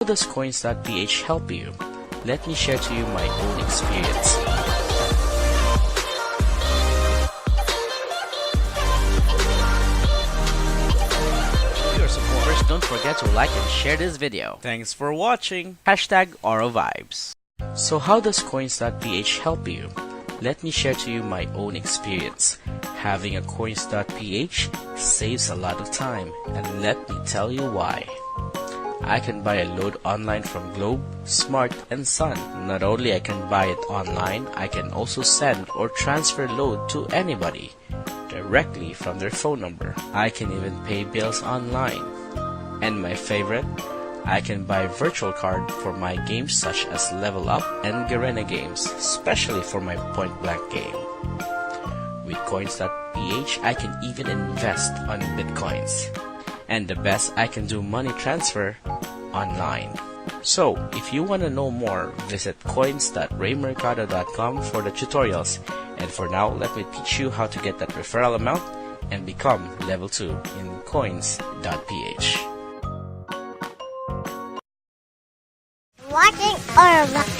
how does Coins.ph help you? Let me share to you my own experience. Your supporters, don't forget to like and share this video. Thanks for watching. #OroVibes. So how does Coins.ph help you? Let me share to you my own experience. Having a Coins.ph saves a lot of time, and let me tell you why. I can buy a load online from Globe, Smart, and Sun. Not only I can buy it online, I can also send or transfer load to anybody directly from their phone number. I can even pay bills online. And my favorite, I can buy virtual card for my games such as Level Up and Garena games, especially for my Point Blank game. With Coins.ph, I can even invest on Bitcoins. And the best, I can do money transfer online. So, if you want to know more, visit coins.raymercado.com for the tutorials. And for now, let me teach you how to get that referral amount and become level 2 in Coins.ph. Watching Orovibe.